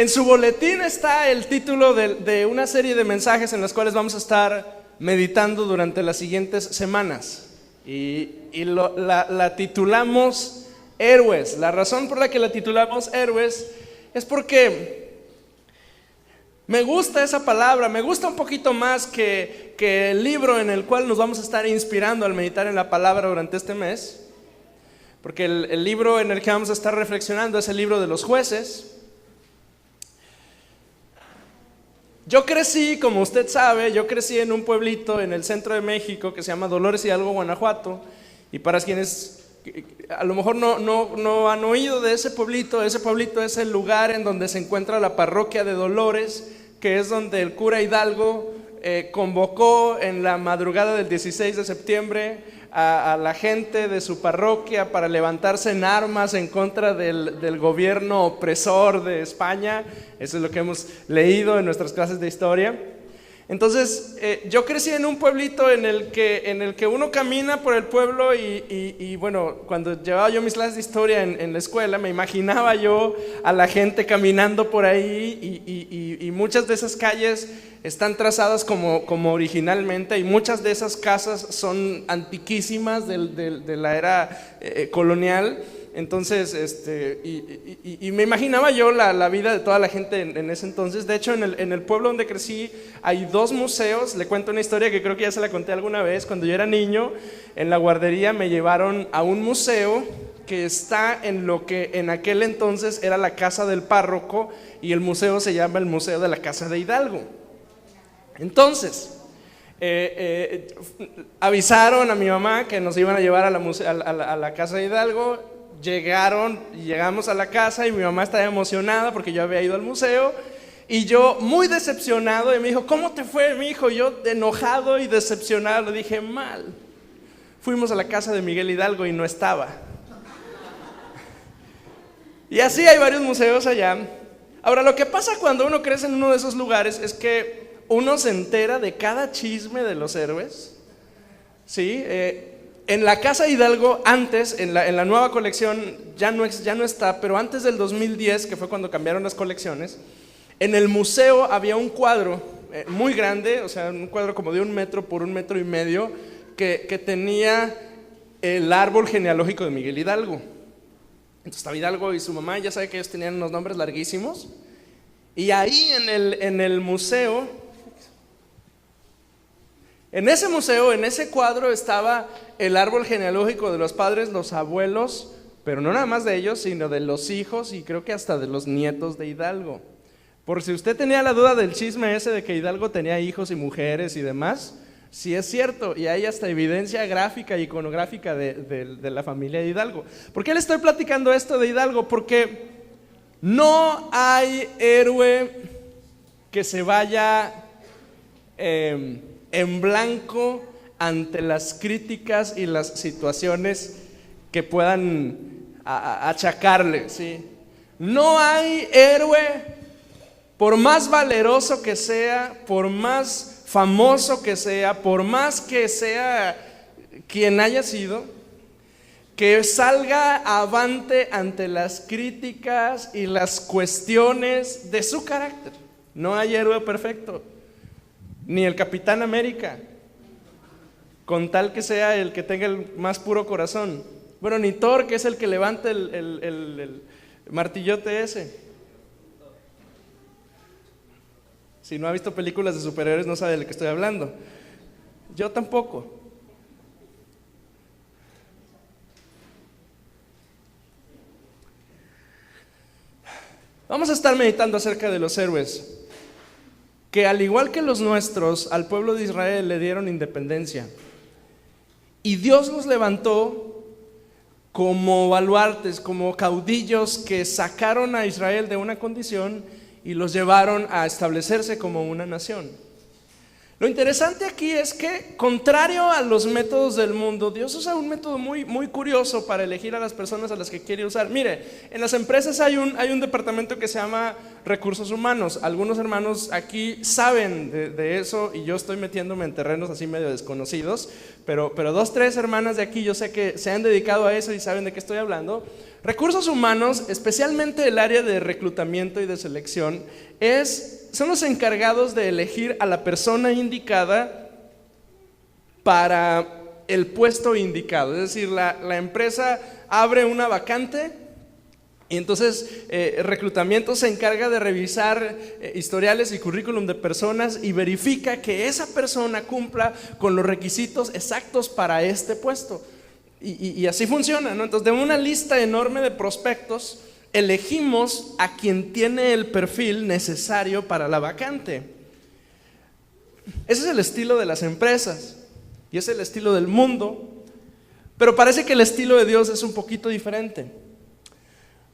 En su boletín está el título de una serie de mensajes en los cuales vamos a estar meditando durante las siguientes semanas. La titulamos Héroes. La razón por la que la titulamos Héroes es porque me gusta esa palabra, me gusta un poquito más que el libro en el cual nos vamos a estar inspirando al meditar en la palabra durante este mes. Porque el libro en el que vamos a estar reflexionando es el libro de los Jueces. Yo crecí, como usted sabe, en un pueblito en el centro de México que se llama Dolores Hidalgo, Guanajuato. Y para quienes a lo mejor no han oído de ese pueblito es el lugar en donde se encuentra la parroquia de Dolores, que es donde el cura Hidalgo convocó en la madrugada del 16 de septiembre a la gente de su parroquia para levantarse en armas en contra del gobierno opresor de España. Eso es lo que hemos leído en nuestras clases de historia. Entonces, yo crecí en un pueblito en el que uno camina por el pueblo y bueno, cuando llevaba yo mis clases de historia en la escuela, me imaginaba yo a la gente caminando por ahí y muchas de esas calles están trazadas como originalmente, y muchas de esas casas son antiquísimas de la era colonial. Entonces, me imaginaba yo la vida de toda la gente en ese entonces. De hecho, en el pueblo donde crecí hay dos museos. Le cuento una historia que creo que ya se la conté alguna vez. Cuando yo era niño, en la guardería me llevaron a un museo que está en lo que en aquel entonces era la casa del párroco, y el museo se llama el Museo de la Casa de Hidalgo. Entonces, avisaron a mi mamá que nos iban a llevar a la Casa de Hidalgo. Llegamos a la casa y mi mamá estaba emocionada porque yo había ido al museo, y yo muy decepcionado, y me dijo: ¿cómo te fue, mi hijo? Yo enojado y decepcionado le dije: mal. Fuimos a la casa de Miguel Hidalgo y no estaba. Y así hay varios museos allá. Ahora, lo que pasa cuando uno crece en uno de esos lugares es que uno se entera de cada chisme de los héroes, ¿sí? En la Casa Hidalgo, antes, en la nueva colección ya no está, pero antes del 2010, que fue cuando cambiaron las colecciones, en el museo había un cuadro muy grande, o sea, un cuadro como de 1 metro por 1,5 metros, que tenía el árbol genealógico de Miguel Hidalgo. Entonces estaba Hidalgo y su mamá, ya sabe que ellos tenían unos nombres larguísimos, y ahí en el museo, en ese cuadro estaba el árbol genealógico de los padres, los abuelos, pero no nada más de ellos, sino de los hijos y creo que hasta de los nietos de Hidalgo. Por si usted tenía la duda del chisme ese de que Hidalgo tenía hijos y mujeres y demás, sí es cierto, y hay hasta evidencia gráfica y iconográfica de la familia de Hidalgo. ¿Por qué le estoy platicando esto de Hidalgo? Porque no hay héroe que se vaya en blanco ante las críticas y las situaciones que puedan achacarle, ¿sí? No hay héroe, por más valeroso que sea, por más famoso que sea, por más que sea quien haya sido, que salga avante ante las críticas y las cuestiones de su carácter. No hay héroe perfecto, ni el Capitán América, con tal que sea el que tenga el más puro corazón. Bueno, ni Thor, que es el que levanta el martillote ese. Si no ha visto películas de superhéroes no sabe de lo que estoy hablando. Yo tampoco. Vamos a estar meditando acerca de los héroes que, al igual que los nuestros, al pueblo de Israel le dieron independencia. Y Dios los levantó como baluartes, como caudillos que sacaron a Israel de una condición y los llevaron a establecerse como una nación. Lo interesante aquí es que, contrario a los métodos del mundo, Dios usa un método muy, muy curioso para elegir a las personas a las que quiere usar. Mire, en las empresas hay un departamento que se llama recursos humanos. Algunos hermanos aquí saben de eso y yo estoy metiéndome en terrenos así medio desconocidos, pero 2, 3 hermanas de aquí yo sé que se han dedicado a eso y saben de qué estoy hablando. Recursos humanos, especialmente el área de reclutamiento y de selección, son los encargados de elegir a la persona indicada para el puesto indicado. Es decir, la empresa abre una vacante y entonces reclutamiento se encarga de revisar historiales y currículum de personas y verifica que esa persona cumpla con los requisitos exactos para este puesto. Y así funciona, ¿no? Entonces, de una lista enorme de prospectos, elegimos a quien tiene el perfil necesario para la vacante. Ese es el estilo de las empresas y es el estilo del mundo, pero parece que el estilo de Dios es un poquito diferente.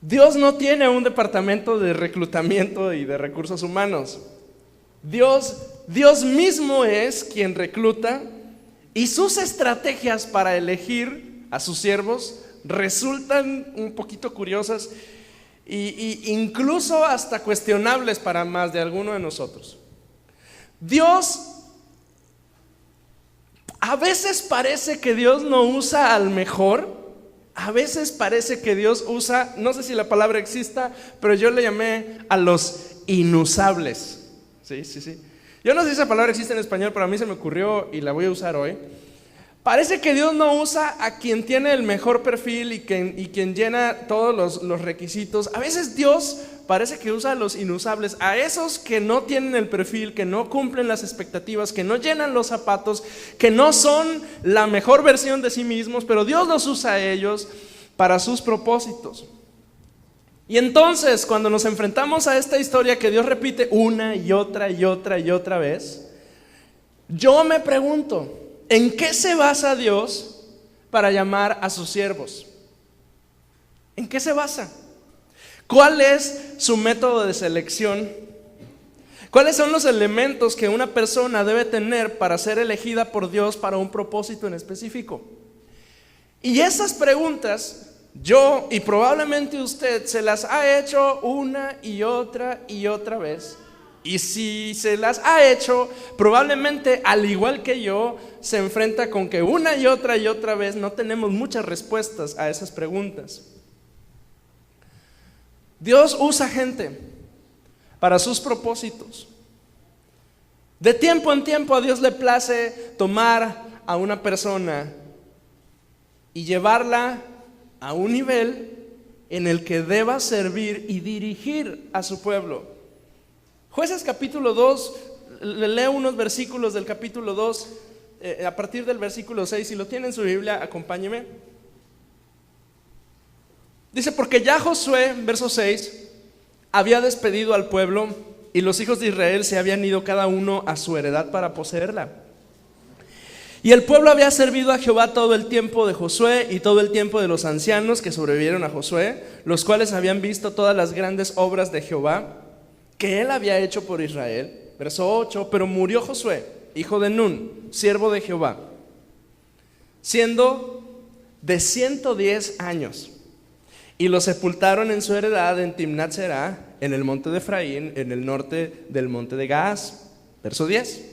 Dios no tiene un departamento de reclutamiento y de recursos humanos. Dios mismo es quien recluta y sus estrategias para elegir a sus siervos resultan un poquito curiosas e incluso hasta cuestionables para más de alguno de nosotros. Dios, a veces parece que Dios no usa al mejor, a veces parece que Dios usa, no sé si la palabra exista, pero yo le llamé a los inusables. Sí. Yo no sé si esa palabra existe en español, pero a mí se me ocurrió y la voy a usar hoy. Parece que Dios no usa a quien tiene el mejor perfil y quien llena todos los requisitos. A veces Dios parece que usa a los inusables, a esos que no tienen el perfil, que no cumplen las expectativas, que no llenan los zapatos, que no son la mejor versión de sí mismos, pero Dios los usa a ellos para sus propósitos. Y entonces, cuando nos enfrentamos a esta historia que Dios repite una y otra y otra y otra vez, yo me pregunto, ¿en qué se basa Dios para llamar a sus siervos? ¿En qué se basa? ¿Cuál es su método de selección? ¿Cuáles son los elementos que una persona debe tener para ser elegida por Dios para un propósito en específico? Y esas preguntas, yo y probablemente usted se las ha hecho una y otra vez. Y si se las ha hecho, probablemente al igual que yo, se enfrenta con que una y otra vez no tenemos muchas respuestas a esas preguntas. Dios usa gente para sus propósitos. De tiempo en tiempo a Dios le place tomar a una persona y llevarla a un nivel en el que deba servir y dirigir a su pueblo. Jueces capítulo 2, le leo unos versículos del capítulo 2, a partir del versículo 6, si lo tiene en su Biblia, acompáñeme. Dice, porque ya Josué, verso 6, había despedido al pueblo y los hijos de Israel se habían ido cada uno a su heredad para poseerla. Y el pueblo había servido a Jehová todo el tiempo de Josué y todo el tiempo de los ancianos que sobrevivieron a Josué, los cuales habían visto todas las grandes obras de Jehová que él había hecho por Israel. Verso 8, pero murió Josué, hijo de Nun, siervo de Jehová, siendo de 110 años, y lo sepultaron en su heredad en Timnat Será, en el monte de Efraín, en el norte del monte de Gaas. Verso 10,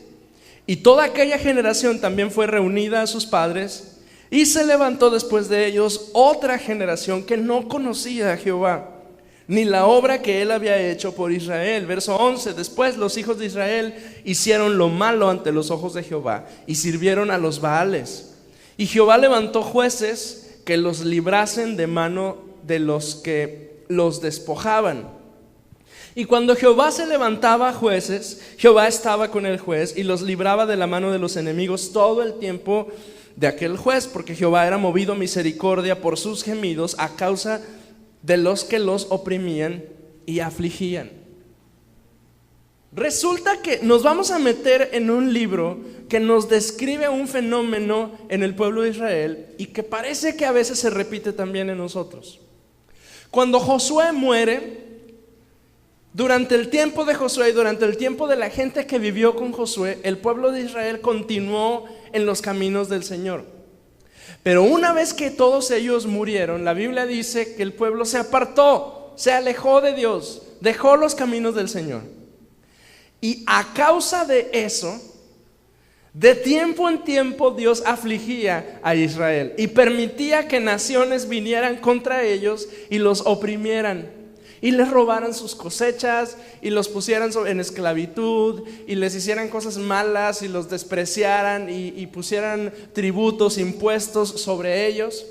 y toda aquella generación también fue reunida a sus padres, y se levantó después de ellos otra generación que no conocía a Jehová, ni la obra que él había hecho por Israel. Verso 11, después los hijos de Israel hicieron lo malo ante los ojos de Jehová y sirvieron a los Baales. Y Jehová levantó jueces que los librasen de mano de los que los despojaban. Y cuando Jehová se levantaba jueces, Jehová estaba con el juez y los libraba de la mano de los enemigos todo el tiempo de aquel juez, porque Jehová era movido a misericordia por sus gemidos a causa de los que los oprimían y afligían. Resulta que nos vamos a meter en un libro que nos describe un fenómeno en el pueblo de Israel y que parece que a veces se repite también en nosotros. Cuando Josué muere, Durante el tiempo de Josué y durante el tiempo de la gente que vivió con Josué, el pueblo de Israel continuó en los caminos del Señor. Pero una vez que todos ellos murieron, la Biblia dice que el pueblo se apartó, se alejó de Dios, dejó los caminos del Señor. Y a causa de eso, de tiempo en tiempo Dios afligía a Israel y permitía que naciones vinieran contra ellos y los oprimieran. Y les robaran sus cosechas y los pusieran en esclavitud y les hicieran cosas malas y los despreciaran y pusieran tributos, impuestos sobre ellos.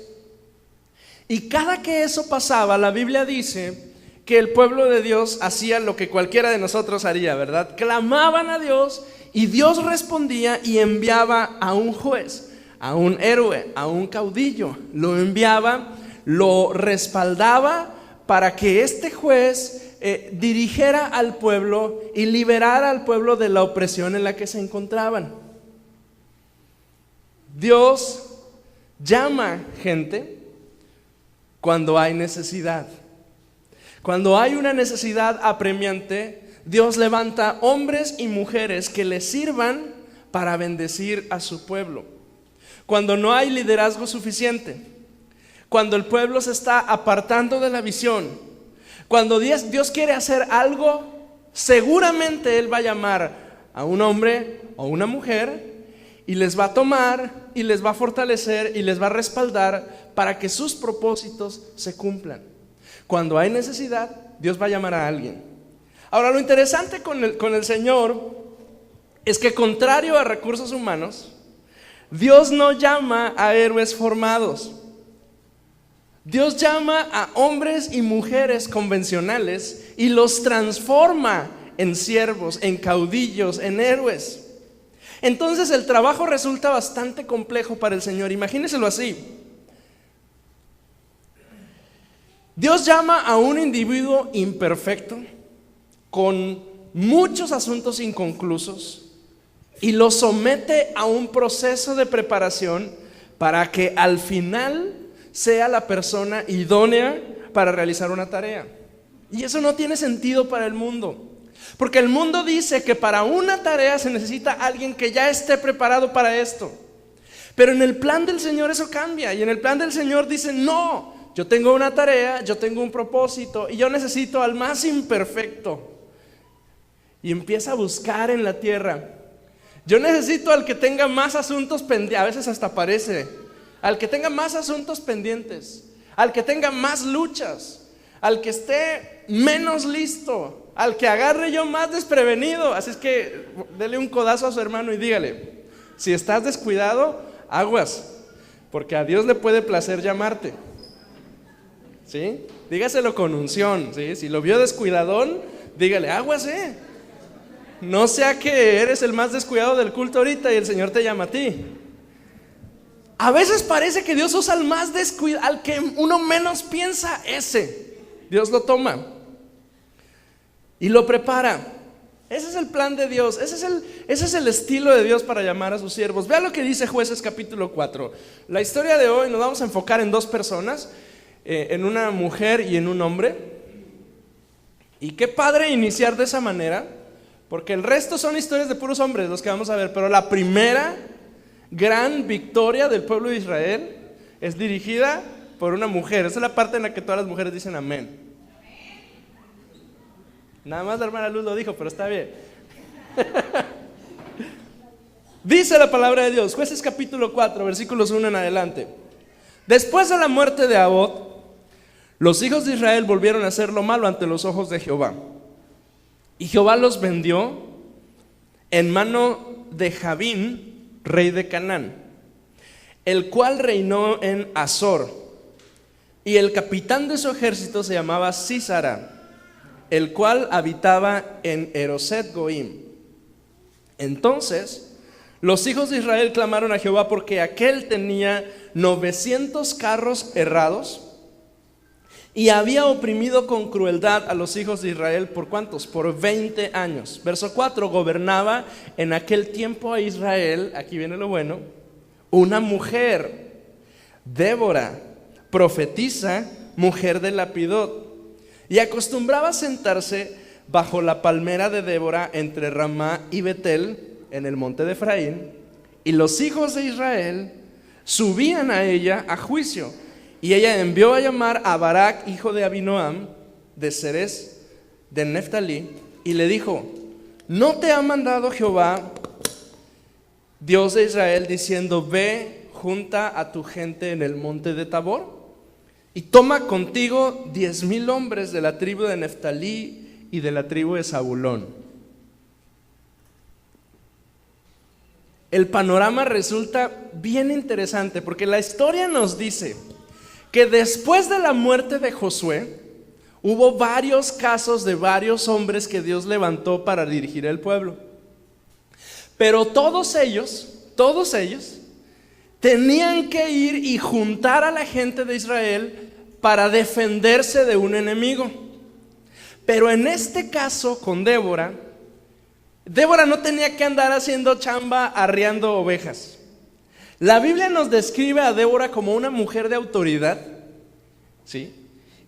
Y cada que eso pasaba, la Biblia dice que el pueblo de Dios hacía lo que cualquiera de nosotros haría, ¿verdad? Clamaban a Dios y Dios respondía y enviaba a un juez, a un héroe, a un caudillo. Lo enviaba, lo respaldaba para que este juez dirigiera al pueblo y liberara al pueblo de la opresión en la que se encontraban. Dios llama gente cuando hay necesidad. Cuando hay una necesidad apremiante, Dios levanta hombres y mujeres que le sirvan para bendecir a su pueblo. Cuando no hay liderazgo suficiente, cuando el pueblo se está apartando de la visión, cuando Dios quiere hacer algo, seguramente Él va a llamar a un hombre o una mujer y les va a tomar y les va a fortalecer y les va a respaldar para que sus propósitos se cumplan. Cuando hay necesidad, Dios va a llamar a alguien. Ahora, lo interesante con el Señor es que, contrario a recursos humanos, Dios no llama a héroes formados. Dios llama a hombres y mujeres convencionales y los transforma en siervos, en caudillos, en héroes. Entonces el trabajo resulta bastante complejo para el Señor. Imagínenselo así. Dios llama a un individuo imperfecto, con muchos asuntos inconclusos, y lo somete a un proceso de preparación para que al final sea la persona idónea para realizar una tarea. Y eso no tiene sentido para el mundo, porque el mundo dice que para una tarea se necesita alguien que ya esté preparado para esto. Pero en el plan del Señor eso cambia, y en el plan del Señor dice: no, yo tengo una tarea, yo tengo un propósito, y yo necesito al más imperfecto. Y empieza a buscar en la tierra. Yo necesito al que tenga más asuntos pendientes, a veces hasta parece, al que tenga más asuntos pendientes, al que tenga más luchas, al que esté menos listo, al que agarre yo más desprevenido. Así es que dele un codazo a su hermano y dígale: si estás descuidado, aguas, porque a Dios le puede placer llamarte. ¿Sí? Dígaselo con unción, ¿sí? Si lo vio descuidadón, dígale: aguas, no sea que eres el más descuidado del culto ahorita y el Señor te llama a ti. A veces parece que Dios usa al más descuidado, al que uno menos piensa, ese Dios lo toma y lo prepara. Ese es el plan de Dios, ese es el estilo de Dios para llamar a sus siervos. Vea lo que dice Jueces capítulo 4. La historia de hoy nos vamos a enfocar en dos personas, en una mujer y en un hombre. Y qué padre iniciar de esa manera, porque el resto son historias de puros hombres los que vamos a ver. Pero la primera gran victoria del pueblo de Israel es dirigida por una mujer. Esa es la parte en la que todas las mujeres dicen amén. Nada más la hermana Luz lo dijo, pero está bien. Dice la palabra de Dios, Jueces capítulo 4, versículos 1 en adelante. Después de la muerte de Ahod, los hijos de Israel volvieron a hacer lo malo ante los ojos de Jehová. Y Jehová los vendió en mano de Jabín, rey de Canaán, el cual reinó en Azor. Y el capitán de su ejército se llamaba Sísara, el cual habitaba en Eroset Goim. Entonces los hijos de Israel clamaron a Jehová porque aquel tenía 900 carros herrados y había oprimido con crueldad a los hijos de Israel. ¿Por cuántos? Por 20 años. Verso 4, gobernaba en aquel tiempo a Israel, aquí viene lo bueno, una mujer, Débora, profetisa, mujer de Lapidot, y acostumbraba sentarse bajo la palmera de Débora entre Ramá y Betel en el monte de Efraín, y los hijos de Israel subían a ella a juicio. Y ella envió a llamar a Barak, hijo de Abinoam, de Ceres de Neftalí, y le dijo: ¿no te ha mandado Jehová, Dios de Israel, diciendo: ve, junta a tu gente en el monte de Tabor, y toma contigo 10,000 hombres de la tribu de Neftalí y de la tribu de Zabulón? El panorama resulta bien interesante, porque la historia nos dice que después de la muerte de Josué, hubo varios casos de varios hombres que Dios levantó para dirigir el pueblo. Pero todos ellos tenían que ir y juntar a la gente de Israel para defenderse de un enemigo. Pero en este caso con Débora no tenía que andar haciendo chamba arriando ovejas. La Biblia nos describe a Débora como una mujer de autoridad, ¿sí?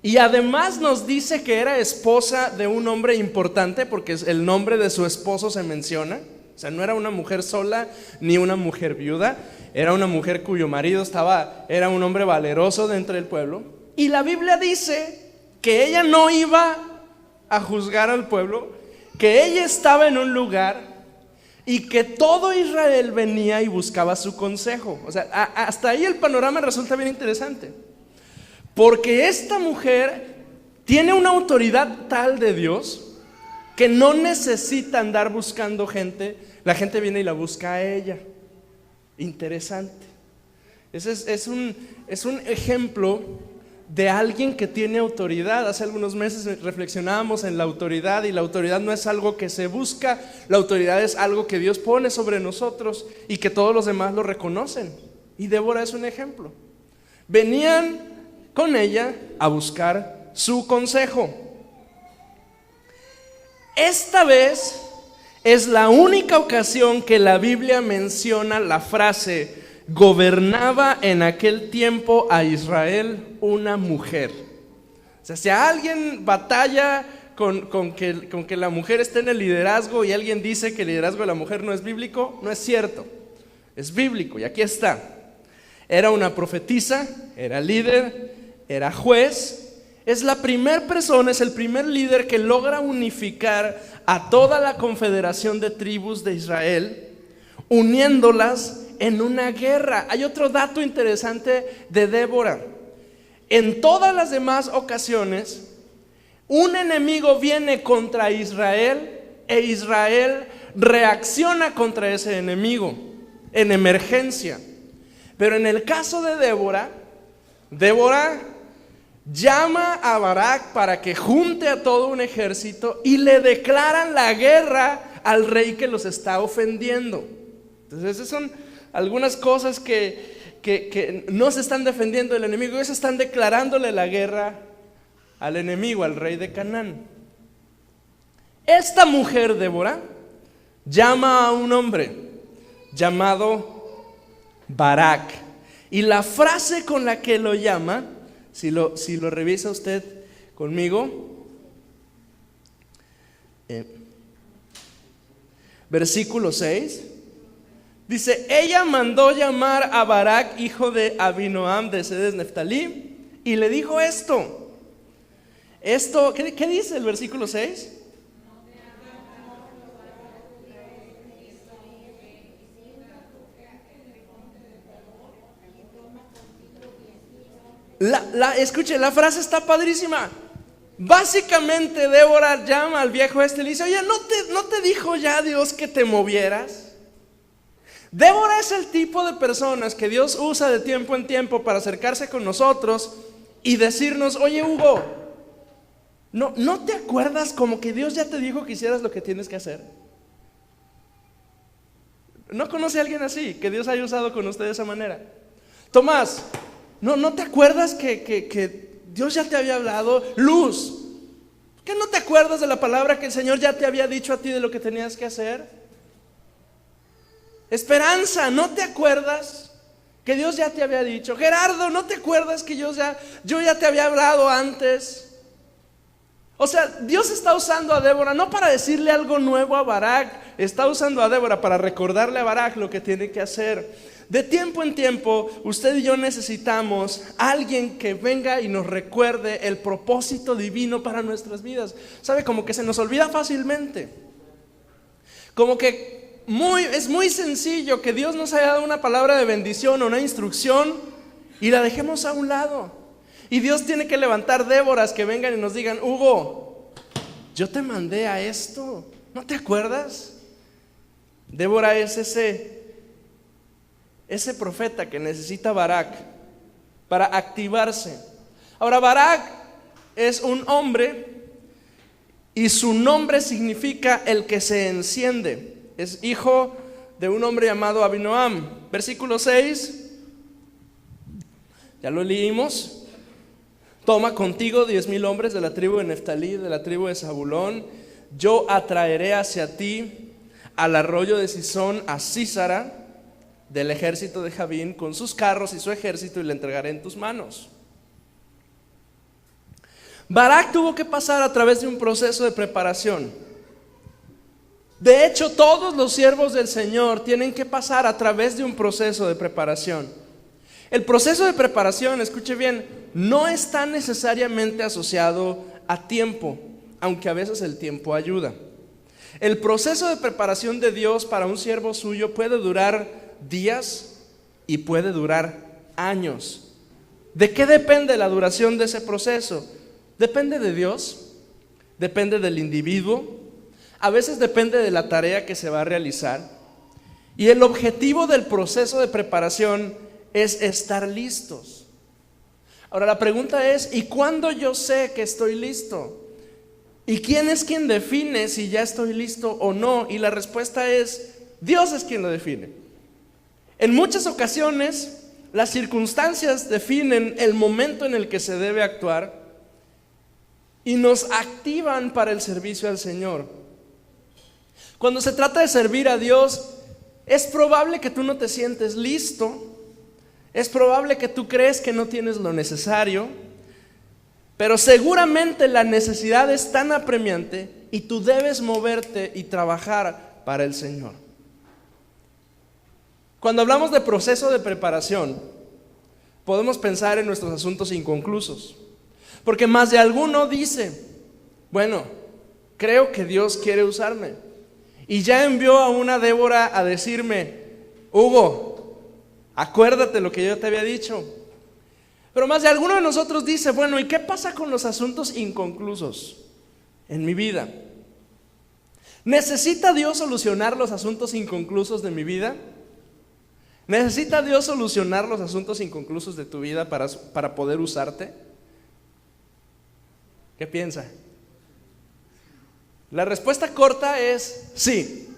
Y además nos dice que era esposa de un hombre importante, porque el nombre de su esposo se menciona. O sea, no era una mujer sola ni una mujer viuda, era una mujer cuyo marido era un hombre valeroso dentro del pueblo. Y la Biblia dice que ella no iba a juzgar al pueblo, que ella estaba en un lugar y que todo Israel venía y buscaba su consejo. O sea, hasta ahí el panorama resulta bien interesante, porque esta mujer tiene una autoridad tal de Dios que no necesita andar buscando gente. La gente viene y la busca a ella. Interesante. Ese es un ejemplo de alguien que tiene autoridad. Hace algunos meses reflexionábamos en la autoridad, y la autoridad no es algo que se busca, la autoridad es algo que Dios pone sobre nosotros y que todos los demás lo reconocen. Y Débora es un ejemplo. Venían con ella a buscar su consejo. Esta vez es la única ocasión que la Biblia menciona la frase: gobernaba en aquel tiempo a Israel una mujer. O sea, si alguien batalla con que la mujer esté en el liderazgo y alguien dice que el liderazgo de la mujer no es bíblico, no es cierto. Es bíblico, y aquí está. Era una profetisa, era líder, era juez. Es la primera persona, es el primer líder que logra unificar a toda la confederación de tribus de Israel, uniéndolas en una guerra. Hay otro dato interesante de Débora. En todas las demás ocasiones, un enemigo viene contra Israel e Israel reacciona contra ese enemigo en emergencia. Pero en el caso de Débora llama a Barak para que junte a todo un ejército y le declaran la guerra al rey que los está ofendiendo. Entonces esas son algunas cosas que no se están defendiendo del enemigo, ellos están declarándole la guerra al enemigo, al rey de Canaán. Esta mujer, Débora, llama a un hombre llamado Barak, y la frase con la que lo llama, si lo revisa usted conmigo, versículo 6, dice: ella mandó llamar a Barak, hijo de Abinoam de Ceres Neftalí, y le dijo esto, ¿qué dice el versículo 6? Escuche, la frase está padrísima. Básicamente Débora llama al viejo y le dice: oye, ¿no te dijo ya Dios que te movieras? Débora es el tipo de personas que Dios usa de tiempo en tiempo para acercarse con nosotros y decirnos: oye, Hugo, ¿no te acuerdas como que Dios ya te dijo que hicieras lo que tienes que hacer? ¿No conoce a alguien así, que Dios haya usado con usted de esa manera? Tomás, ¿no te acuerdas que Dios ya te había hablado? Luz, ¿qué no te acuerdas de la palabra que el Señor ya te había dicho a ti de lo que tenías que hacer? Esperanza, ¿no te acuerdas que Dios ya te había dicho? Gerardo, ¿no te acuerdas que yo ya te había hablado antes? O sea, Dios está usando a Débora no para decirle algo nuevo a Barak, está usando a Débora para recordarle a Barak lo que tiene que hacer. De tiempo en tiempo, usted y yo necesitamos a alguien que venga y nos recuerde el propósito divino para nuestras vidas. ¿Sabe? Como que se nos olvida fácilmente. Como que es muy sencillo que Dios nos haya dado una palabra de bendición o una instrucción y la dejemos a un lado. Y Dios tiene que levantar Déboras que vengan y nos digan: Hugo, yo te mandé a esto, ¿no te acuerdas? Débora es ese profeta que necesita Barak para activarse. Ahora, Barak es un hombre y su nombre significa el que se enciende. Es hijo de un hombre llamado Abinoam. Versículo 6, ya lo leímos. Toma contigo 10,000 hombres de la tribu de Neftalí, de la tribu de Zabulón. Yo atraeré hacia ti al arroyo de Sisón a Sísara del ejército de Jabín con sus carros y su ejército, y le entregaré en tus manos. Barak tuvo que pasar a través de un proceso de preparación. De hecho, todos los siervos del Señor tienen que pasar a través de un proceso de preparación. El proceso de preparación, escuche bien, no está necesariamente asociado a tiempo, aunque a veces el tiempo ayuda. El proceso de preparación de Dios para un siervo suyo puede durar días y puede durar años. ¿De qué depende la duración de ese proceso? Depende de Dios, depende del individuo, a veces depende de la tarea que se va a realizar. Y el objetivo del proceso de preparación es estar listos. Ahora la pregunta es: ¿y cuándo yo sé que estoy listo? ¿Y quién es quien define si ya estoy listo o no? Y la respuesta es: Dios es quien lo define. En muchas ocasiones las circunstancias definen el momento en el que se debe actuar y nos activan para el servicio al Señor. Cuando se trata de servir a Dios, es probable que tú no te sientes listo. Es probable que tú crees que no tienes lo necesario, pero seguramente la necesidad es tan apremiante y tú debes moverte y trabajar para el Señor. Cuando hablamos de proceso de preparación, podemos pensar en nuestros asuntos inconclusos, porque más de alguno dice: bueno, creo que Dios quiere usarme, y ya envió a una Débora a decirme: Hugo, acuérdate lo que yo te había dicho. Pero más de alguno de nosotros dice: bueno, ¿y qué pasa con los asuntos inconclusos en mi vida? ¿Necesita Dios solucionar los asuntos inconclusos de mi vida? ¿Necesita Dios solucionar los asuntos inconclusos de tu vida para poder usarte? ¿Qué piensa? La respuesta corta es sí.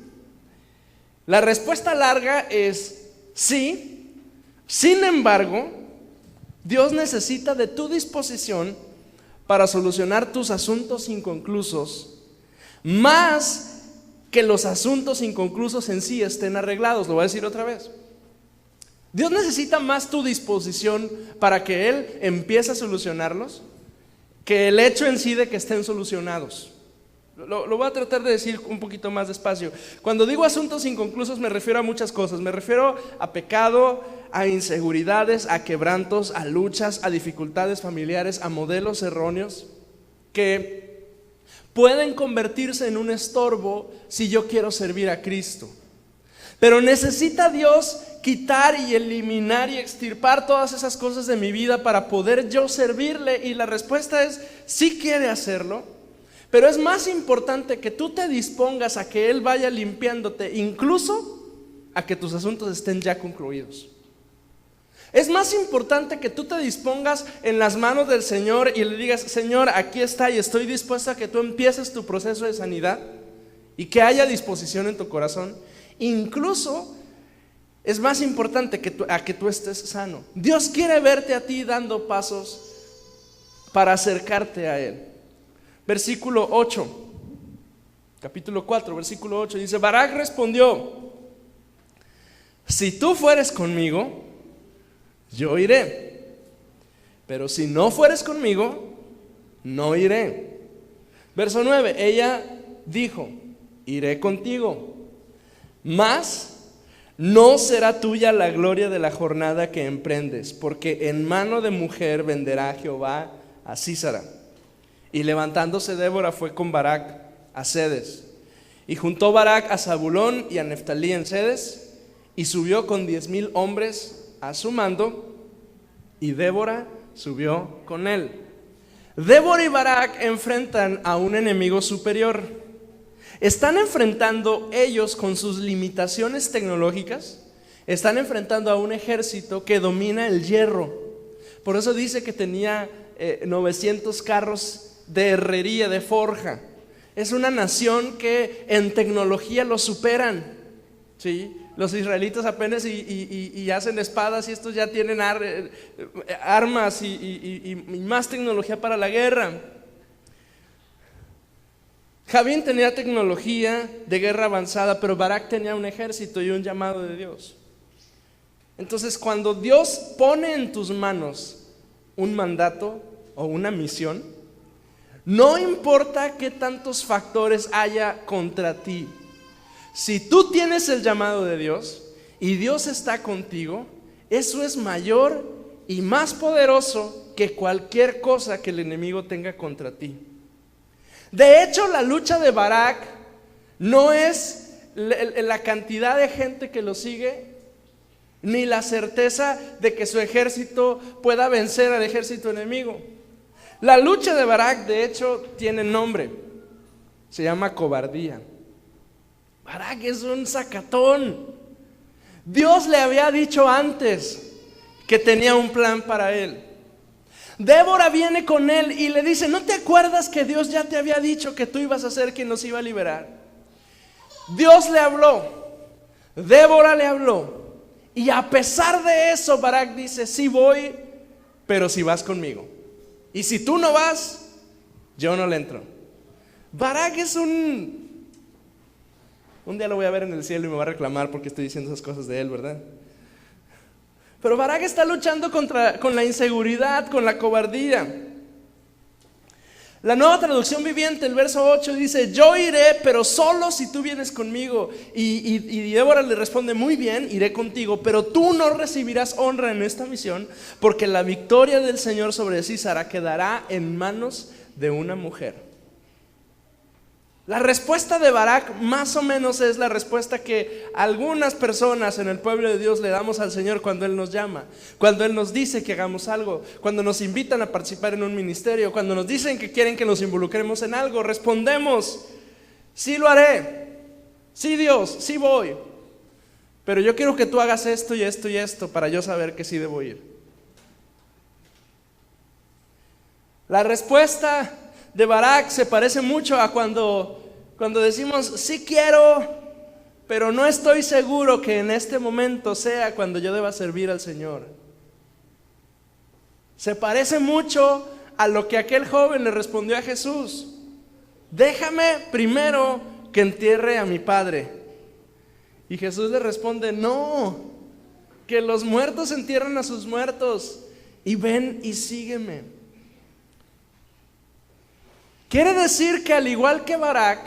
La respuesta larga es sí. Sin embargo, Dios necesita de tu disposición para solucionar tus asuntos inconclusos, más que los asuntos inconclusos en sí estén arreglados. Lo voy a decir otra vez. Dios necesita más tu disposición para que Él empiece a solucionarlos que el hecho en sí de que estén solucionados. Lo voy a tratar de decir un poquito más despacio. Cuando digo asuntos inconclusos me refiero a muchas cosas. Me refiero a pecado, a inseguridades, a quebrantos, a luchas, a dificultades familiares, a modelos erróneos que pueden convertirse en un estorbo si yo quiero servir a Cristo. Pero necesita Dios quitar y eliminar y extirpar todas esas cosas de mi vida para poder yo servirle. Y la respuesta es: sí quiere hacerlo, pero es más importante que tú te dispongas a que Él vaya limpiándote, incluso a que tus asuntos estén ya concluidos. Es más importante que tú te dispongas en las manos del Señor y le digas: Señor, aquí está y estoy dispuesto a que tú empieces tu proceso de sanidad y que haya disposición en tu corazón. Incluso es más importante que tú estés sano. Dios quiere verte a ti dando pasos para acercarte a Él. Versículo 8, capítulo 4, versículo 8 dice: Barak respondió: si tú fueres conmigo, yo iré, pero si no fueres conmigo, no iré. Verso 9, ella dijo: iré contigo, mas no será tuya la gloria de la jornada que emprendes, porque en mano de mujer venderá Jehová a Sísara. Y levantándose Débora fue con Barak a Cedes. Y juntó Barak a Zabulón y a Neftalí en Cedes, y subió con 10,000 hombres a su mando, y Débora subió con él. Débora y Barak enfrentan a un enemigo superior. Están enfrentando ellos con sus limitaciones tecnológicas, están enfrentando a un ejército que domina el hierro. Por eso dice que tenía 900 carros de herrería, de forja. Es una nación que en tecnología lo superan, ¿sí? Los israelitas apenas y hacen espadas, y estos ya tienen armas y más tecnología para la guerra. Javín tenía tecnología de guerra avanzada, pero Barak tenía un ejército y un llamado de Dios. Entonces, cuando Dios pone en tus manos un mandato o una misión, no importa qué tantos factores haya contra ti, si tú tienes el llamado de Dios y Dios está contigo, eso es mayor y más poderoso que cualquier cosa que el enemigo tenga contra ti. De hecho, la lucha de Barak no es la cantidad de gente que lo sigue, ni la certeza de que su ejército pueda vencer al ejército enemigo. La lucha de Barak, de hecho, tiene nombre. Se llama cobardía. Barak es un sacatón. Dios le había dicho antes que tenía un plan para él. Débora viene con él y le dice: ¿no te acuerdas que Dios ya te había dicho que tú ibas a ser quien nos iba a liberar? Dios le habló, Débora le habló, y a pesar de eso Barak dice: sí voy, pero si vas conmigo. Y si tú no vas, yo no le entro. Barak es un día lo voy a ver en el cielo y me va a reclamar porque estoy diciendo esas cosas de él, ¿verdad? Pero Barak está luchando con la inseguridad, con la cobardía. La Nueva Traducción Viviente, el verso 8 dice: yo iré, pero solo si tú vienes conmigo. Y Débora le responde: muy bien, iré contigo, pero tú no recibirás honra en esta misión, porque la victoria del Señor sobre Sísara quedará en manos de una mujer. La respuesta de Barak más o menos es la respuesta que algunas personas en el pueblo de Dios le damos al Señor cuando Él nos llama, cuando Él nos dice que hagamos algo, cuando nos invitan a participar en un ministerio, cuando nos dicen que quieren que nos involucremos en algo. Respondemos: sí lo haré, sí Dios, sí voy, pero yo quiero que tú hagas esto y esto y esto para yo saber que sí debo ir. La respuesta de Barak se parece mucho a cuando decimos: sí quiero, pero no estoy seguro que en este momento sea cuando yo deba servir al Señor. Se parece mucho a lo que aquel joven le respondió a Jesús: déjame primero que entierre a mi padre. Y Jesús le responde: no, que los muertos entierren a sus muertos, y ven y sígueme. Quiere decir que al igual que Barak,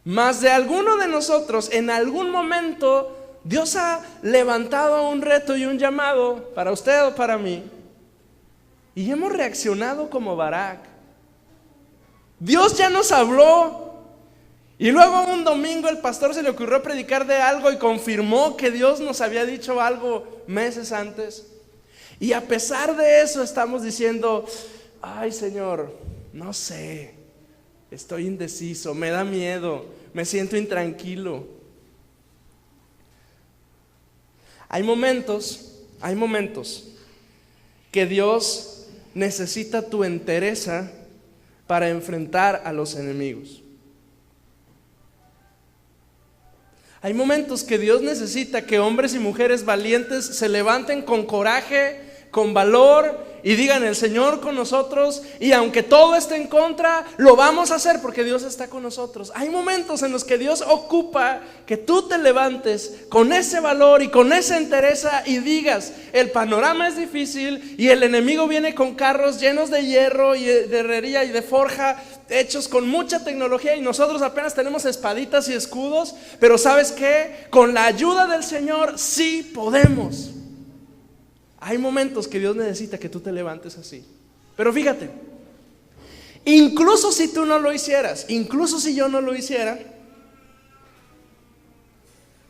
más de alguno de nosotros en algún momento Dios ha levantado un reto y un llamado para usted o para mí, y hemos reaccionado como Barak. Dios ya nos habló, y luego un domingo el pastor se le ocurrió predicar de algo y confirmó que Dios nos había dicho algo meses antes, y a pesar de eso estamos diciendo: ay Señor, no sé, estoy indeciso, me da miedo, me siento intranquilo. Hay momentos que Dios necesita tu entereza para enfrentar a los enemigos. Hay momentos que Dios necesita que hombres y mujeres valientes se levanten con coraje, con valor, y digan: el Señor con nosotros, y aunque todo esté en contra, lo vamos a hacer porque Dios está con nosotros. Hay momentos en los que Dios ocupa que tú te levantes con ese valor y con esa entereza y digas: el panorama es difícil y el enemigo viene con carros llenos de hierro y de herrería y de forja, hechos con mucha tecnología y nosotros apenas tenemos espaditas y escudos, pero ¿sabes qué? Con la ayuda del Señor sí podemos. Hay momentos que Dios necesita que tú te levantes así. Pero fíjate, incluso si tú no lo hicieras, incluso si yo no lo hiciera,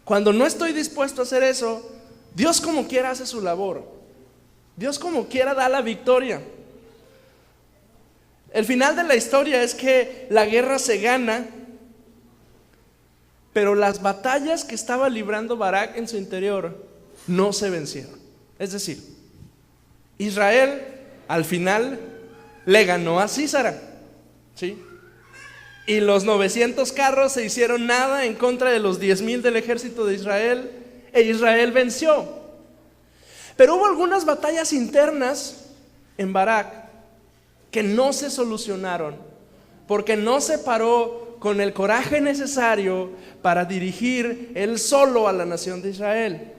cuando no estoy dispuesto a hacer eso, Dios como quiera hace su labor. Dios como quiera da la victoria. El final de la historia es que la guerra se gana, pero las batallas que estaba librando Barak en su interior no se vencieron. Es decir, Israel al final le ganó a Sísara, ¿sí? Y los 900 carros se hicieron nada en contra de los 10,000 del ejército de Israel, e Israel venció. Pero hubo algunas batallas internas en Barak que no se solucionaron, porque no se paró con el coraje necesario para dirigir él solo a la nación de Israel.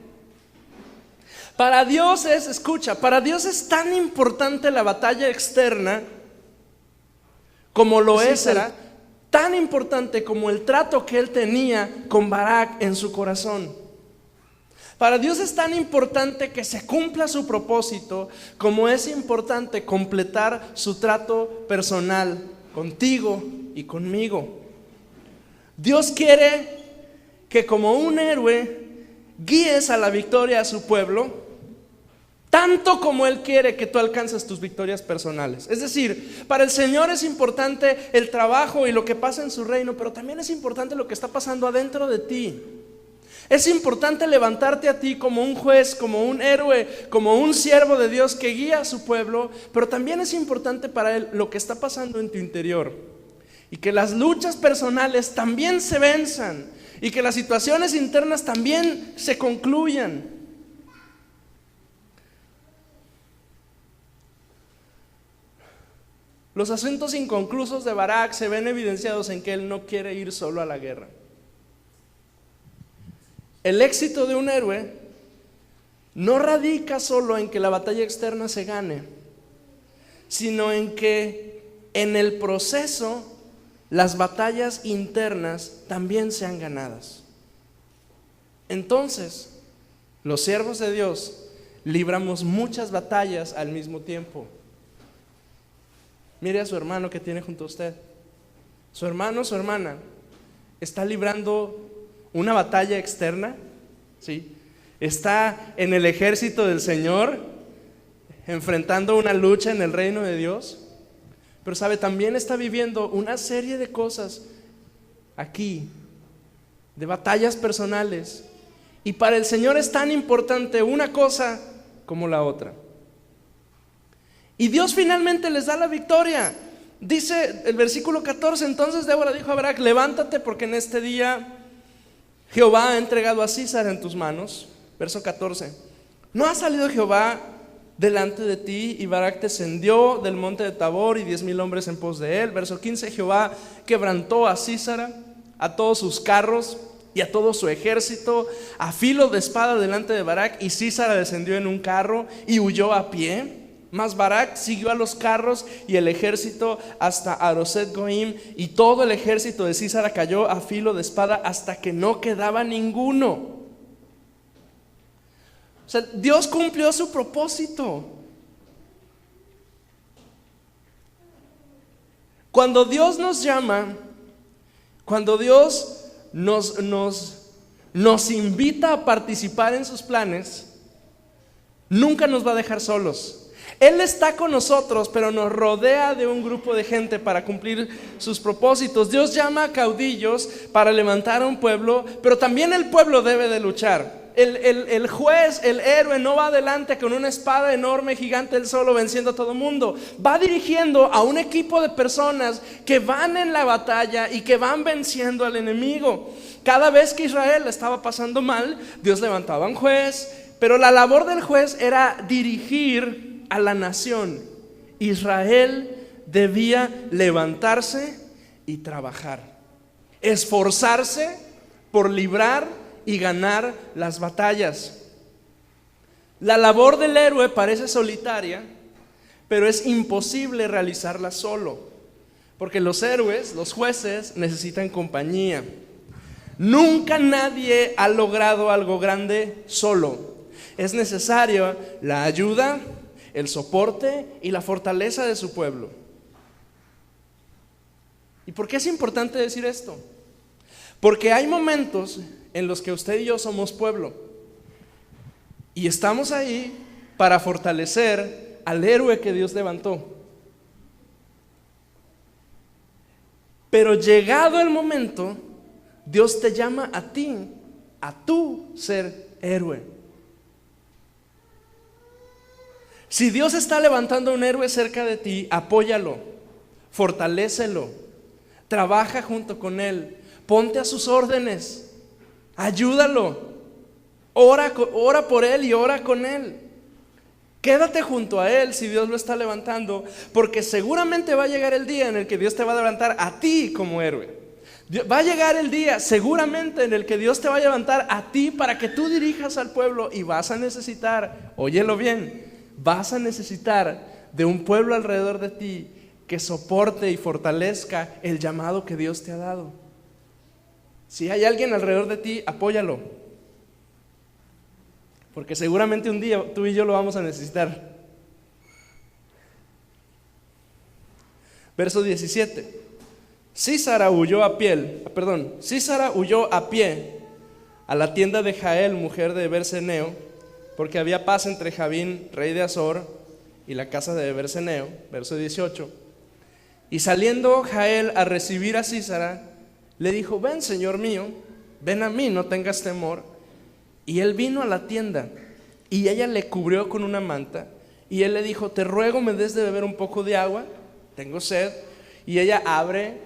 Para Dios es tan importante la batalla externa como lo era tan importante como el trato que él tenía con Barak en su corazón. Para Dios es tan importante que se cumpla su propósito como es importante completar su trato personal contigo y conmigo. Dios quiere que como un héroe guíes a la victoria a su pueblo, tanto como Él quiere que tú alcances tus victorias personales. Es decir, para el Señor es importante el trabajo y lo que pasa en su reino, pero también es importante lo que está pasando adentro de ti. Es importante levantarte a ti como un juez, como un héroe, como un siervo de Dios que guía a su pueblo, pero también es importante para Él lo que está pasando en tu interior. Y que las luchas personales también se venzan y que las situaciones internas también se concluyan. Los asuntos inconclusos de Barak se ven evidenciados en que él no quiere ir solo a la guerra. El éxito de un héroe no radica solo en que la batalla externa se gane, sino en que en el proceso las batallas internas también sean ganadas. Entonces, los siervos de Dios libramos muchas batallas al mismo tiempo. Mire a su hermano que tiene junto a usted. Su hermano, su hermana está librando una batalla externa, ¿sí? Está en el ejército del Señor, enfrentando una lucha en el reino de Dios. Pero sabe, también está viviendo una serie de cosas aquí, de batallas personales. Y para el Señor es tan importante una cosa como la otra. Y Dios finalmente les da la victoria. Dice el versículo 14, entonces Débora dijo a Barak, levántate porque en este día Jehová ha entregado a Sísara en tus manos. Verso 14, ¿no ha salido Jehová delante de ti? Y Barak descendió del monte de Tabor y 10,000 hombres en pos de él. Verso 15, Jehová quebrantó a Sísara, a todos sus carros y a todo su ejército a filo de espada delante de Barak, y Sísara descendió en un carro y huyó a pie. Mas Barak siguió a los carros y el ejército hasta Aroset Goim, y todo el ejército de Sísara cayó a filo de espada hasta que no quedaba ninguno. O sea, Dios cumplió su propósito. Cuando Dios nos llama, cuando Dios nos invita a participar en sus planes, nunca nos va a dejar solos. Él está con nosotros, pero nos rodea de un grupo de gente para cumplir sus propósitos. Dios llama a caudillos para levantar a un pueblo, pero también el pueblo debe de luchar. El juez, el héroe, no va adelante con una espada enorme, gigante, él solo venciendo a todo el mundo. Va dirigiendo a un equipo de personas que van en la batalla y que van venciendo al enemigo. Cada vez que Israel estaba pasando mal, Dios levantaba a un juez, pero la labor del juez era dirigir a la nación. Israel debía levantarse y trabajar, esforzarse por librar y ganar las batallas. La labor del héroe parece solitaria, pero es imposible realizarla solo, Porque los héroes, los jueces, necesitan compañía. Nunca nadie ha logrado algo grande solo. Es necesaria la ayuda, el soporte y la fortaleza de su pueblo. ¿Y por qué es importante decir esto? Porque hay momentos en los que usted y yo somos pueblo. Y estamos ahí para fortalecer al héroe que Dios levantó. Pero llegado el momento, Dios te llama a ti, a tú ser héroe. Si Dios está levantando un héroe cerca de ti, apóyalo, fortalécelo, trabaja junto con él, ponte a sus órdenes, ayúdalo, ora por él y ora con él. Quédate junto a él si Dios lo está levantando, porque seguramente va a llegar el día en el que Dios te va a levantar a ti como héroe. Va a llegar el día seguramente en el que Dios te va a levantar a ti para que tú dirijas al pueblo, y vas a necesitar, óyelo bien, vas a necesitar de un pueblo alrededor de ti que soporte y fortalezca el llamado que Dios te ha dado. Si hay alguien alrededor de ti, apóyalo. Porque seguramente un día tú y yo lo vamos a necesitar. Verso 17. Sísara huyó a pie a la tienda de Jael, mujer de Berseneo, porque había paz entre Javín, rey de Azor, y la casa de Berseneo. Verso 18. Y saliendo Jael a recibir a Sísara, le dijo: ven, señor mío, ven a mí, no tengas temor. Y él vino a la tienda, y ella le cubrió con una manta, y él le dijo: te ruego me des de beber un poco de agua, tengo sed. Y ella abre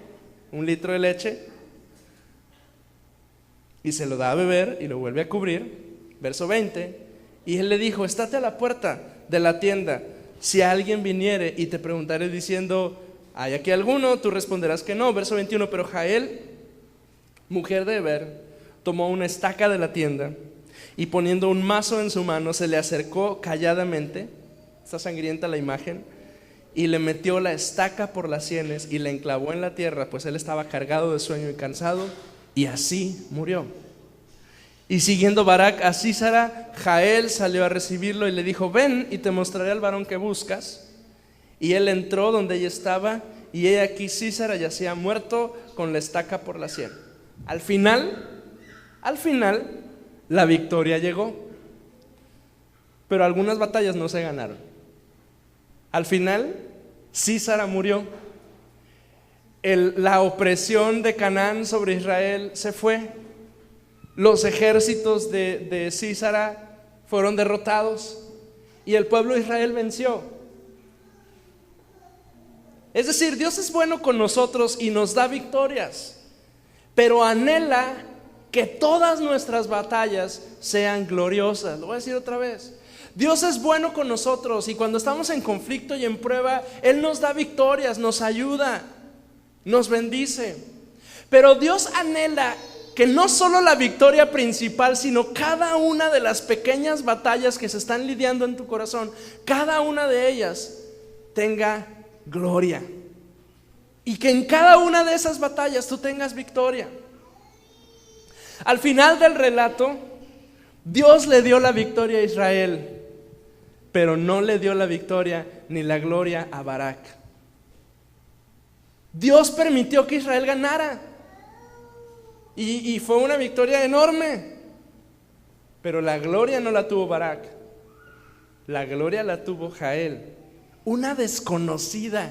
un litro de leche y se lo da a beber y lo vuelve a cubrir. Verso 20. Y él le dijo: estate a la puerta de la tienda, si alguien viniere y te preguntare diciendo: ¿hay aquí alguno?, tú responderás que no. Verso 21. Pero Jael, mujer de Heber, tomó una estaca de la tienda, y poniendo un mazo en su mano, se le acercó calladamente, está sangrienta la imagen, y le metió la estaca por las sienes y la enclavó en la tierra, pues él estaba cargado de sueño y cansado, y así murió. Y siguiendo Barak a Sísara, Jael salió a recibirlo y le dijo: ven y te mostraré al varón que buscas. Y él entró donde ella estaba, y he aquí Sísara yacía muerto con la estaca por la sien. Al final, la victoria llegó, pero algunas batallas no se ganaron. Al final, Sísara murió. La opresión de Canaán sobre Israel se fue. Los ejércitos de Sísara fueron derrotados y el pueblo de Israel venció. Es decir, Dios es bueno con nosotros y nos da victorias, pero anhela que todas nuestras batallas sean gloriosas. Lo voy a decir otra vez. Dios es bueno con nosotros, y cuando estamos en conflicto y en prueba, Él nos da victorias, nos ayuda, nos bendice. Pero Dios anhela que no solo la victoria principal, sino cada una de las pequeñas batallas que se están lidiando en tu corazón, cada una de ellas tenga gloria, y que en cada una de esas batallas tú tengas victoria. Al final del relato, Dios le dio la victoria a Israel, pero no le dio la victoria ni la gloria a Barak. Dios permitió que Israel ganara, y fue una victoria enorme, pero la gloria no la tuvo Barak, la gloria la tuvo Jael, una desconocida,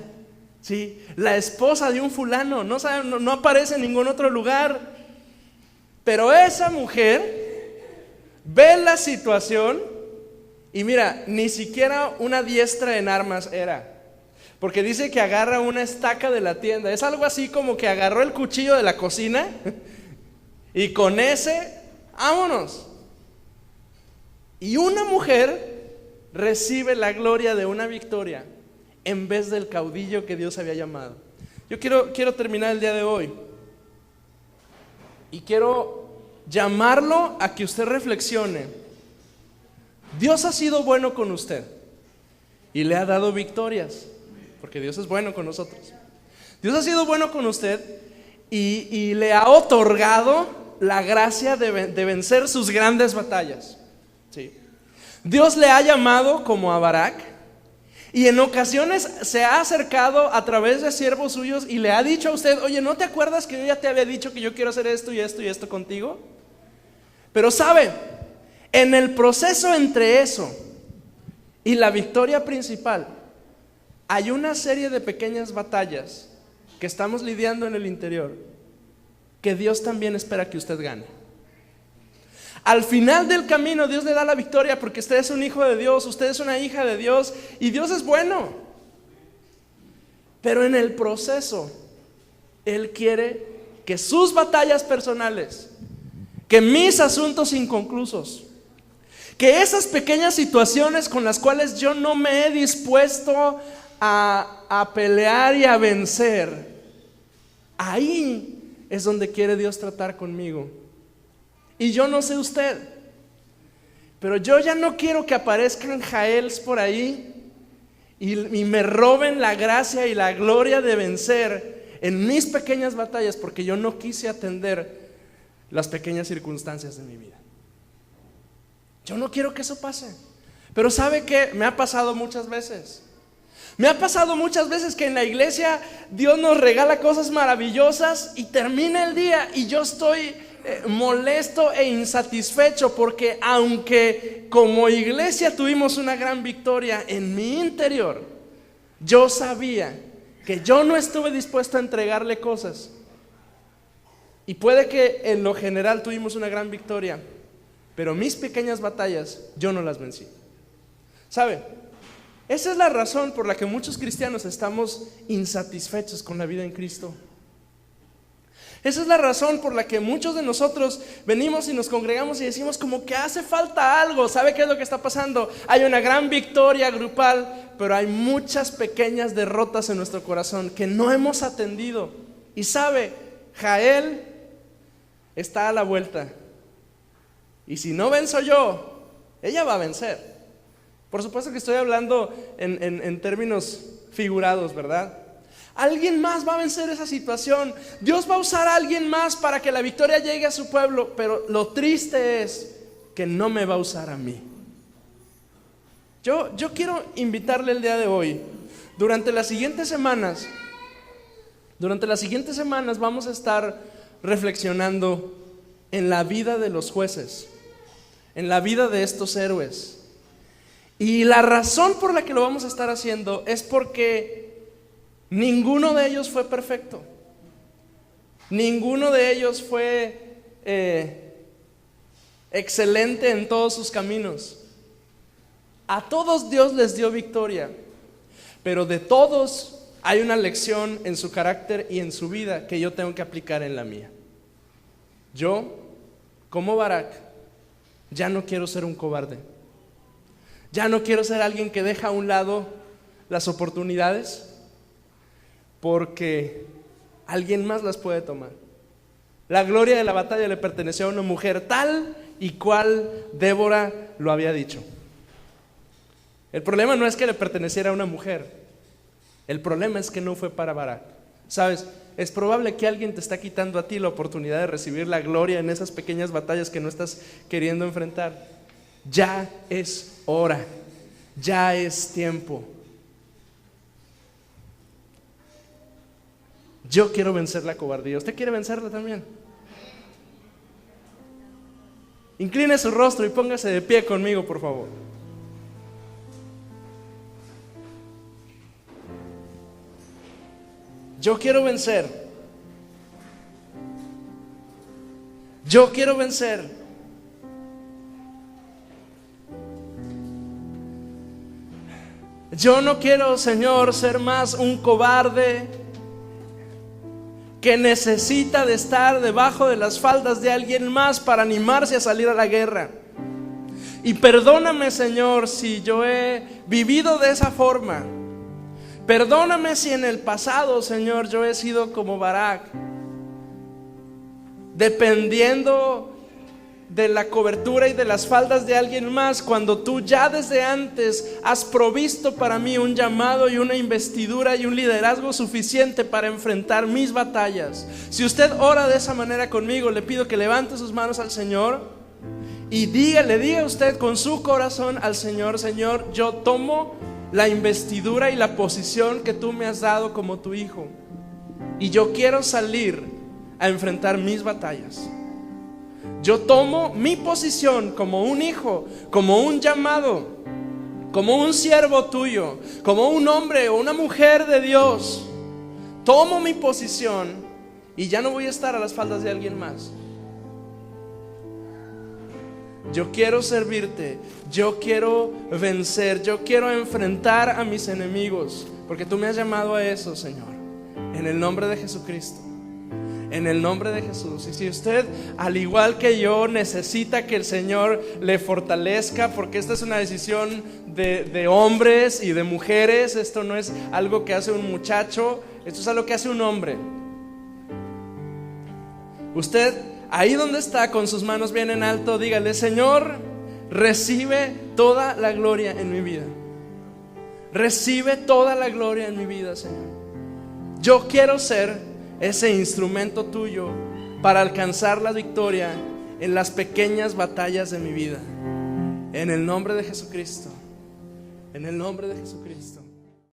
¿sí? La esposa de un fulano, no aparece en ningún otro lugar. Pero esa mujer ve la situación y mira, ni siquiera una diestra en armas era, porque dice que agarra una estaca de la tienda. Es algo así como que agarró el cuchillo de la cocina y con ese, vámonos. Y una mujer recibe la gloria de una victoria en vez del caudillo que Dios había llamado. Yo quiero terminar el día de hoy, y quiero llamarlo a que usted reflexione. Dios ha sido bueno con usted y le ha dado victorias, porque Dios es bueno con nosotros. Dios ha sido bueno con usted y le ha otorgado la gracia de vencer sus grandes batallas. ¿Sí? Dios le ha llamado como a Barak y en ocasiones se ha acercado a través de siervos suyos y le ha dicho a usted: oye, ¿no te acuerdas que yo ya te había dicho que yo quiero hacer esto y esto y esto contigo? Pero sabe, en el proceso entre eso y la victoria principal hay una serie de pequeñas batallas que estamos lidiando en el interior, que Dios también espera que usted gane. Al final del camino Dios le da la victoria porque usted es un hijo de Dios, usted es una hija de Dios y Dios es bueno. Pero en el proceso Él quiere que sus batallas personales, que mis asuntos inconclusos, que esas pequeñas situaciones con las cuales yo no me he dispuesto a pelear y a vencer, ahí es donde quiere Dios tratar conmigo. Y yo no sé usted, pero yo ya no quiero que aparezcan Jaels por ahí y me roben la gracia y la gloria de vencer en mis pequeñas batallas, porque yo no quise atender las pequeñas circunstancias de mi vida. Yo no quiero que eso pase. Pero ¿sabe qué? Me ha pasado muchas veces. Me ha pasado muchas veces que en la iglesia Dios nos regala cosas maravillosas y termina el día y yo estoy molesto e insatisfecho, porque aunque como iglesia tuvimos una gran victoria, en mi interior yo sabía que yo no estuve dispuesto a entregarle cosas. Y puede que en lo general tuvimos una gran victoria, pero mis pequeñas batallas yo no las vencí. ¿Sabe? Esa es la razón por la que muchos cristianos estamos insatisfechos con la vida en Cristo. Esa es la razón por la que muchos de nosotros venimos y nos congregamos y decimos como que hace falta algo. ¿Sabe qué es lo que está pasando? Hay una gran victoria grupal, pero hay muchas pequeñas derrotas en nuestro corazón que no hemos atendido. Y sabe, Jael está a la vuelta. Y si no venzo yo, ella va a vencer. Por supuesto que estoy hablando en términos figurados, ¿verdad? Alguien más va a vencer esa situación. Dios va a usar a alguien más para que la victoria llegue a su pueblo. Pero lo triste es que no me va a usar a mí. Yo quiero invitarle el día de hoy. Durante las siguientes semanas vamos a estar reflexionando en la vida de los jueces, en la vida de estos héroes. Y la razón por la que lo vamos a estar haciendo es porque ninguno de ellos fue perfecto. Ninguno de ellos fue excelente en todos sus caminos. A todos Dios les dio victoria, pero de todos hay una lección en su carácter y en su vida que yo tengo que aplicar en la mía. Yo, como Barak, ya no quiero ser un cobarde. Ya no quiero ser alguien que deja a un lado las oportunidades porque alguien más las puede tomar. La gloria de la batalla le perteneció a una mujer tal y cual Débora lo había dicho. El problema no es que le perteneciera a una mujer, el problema es que no fue para Barak. ¿Sabes? Es probable que alguien te está quitando a ti la oportunidad de recibir la gloria en esas pequeñas batallas que no estás queriendo enfrentar. Ya es hora, ya es tiempo. Yo quiero vencer la cobardía. ¿Usted quiere vencerla también? Incline su rostro y póngase de pie conmigo, por favor. Yo quiero vencer. Yo quiero vencer. Yo no quiero, Señor, ser más un cobarde que necesita de estar debajo de las faldas de alguien más para animarse a salir a la guerra. Y perdóname, Señor, si yo he vivido de esa forma. Perdóname si en el pasado, Señor, yo he sido como Barak, dependiendo de la cobertura y de las faldas de alguien más, cuando tú ya desde antes has provisto para mí un llamado y una investidura y un liderazgo suficiente para enfrentar mis batallas? Si usted ora de esa manera conmigo, le pido que levante sus manos al Señor y le diga usted con su corazón al Señor: Señor, yo tomo la investidura y la posición que tú me has dado como tu hijo, y yo quiero salir a enfrentar mis batallas. Yo tomo mi posición como un hijo, como un llamado, como un siervo tuyo, como un hombre o una mujer de Dios. Tomo mi posición y ya no voy a estar a las faldas de alguien más. Yo quiero servirte, yo quiero vencer, yo quiero enfrentar a mis enemigos, porque tú me has llamado a eso, Señor, en el nombre de Jesucristo. En el nombre de Jesús. Y si usted, al igual que yo, necesita que el Señor le fortalezca, porque esta es una decisión de hombres y de mujeres. Esto no es algo que hace un muchacho, esto es algo que hace un hombre. Usted, ahí donde está, con sus manos bien en alto, dígale: Señor, recibe toda la gloria en mi vida. Recibe toda la gloria en mi vida, Señor. Yo quiero ser ese instrumento tuyo para alcanzar la victoria en las pequeñas batallas de mi vida. En el nombre de Jesucristo. En el nombre de Jesucristo.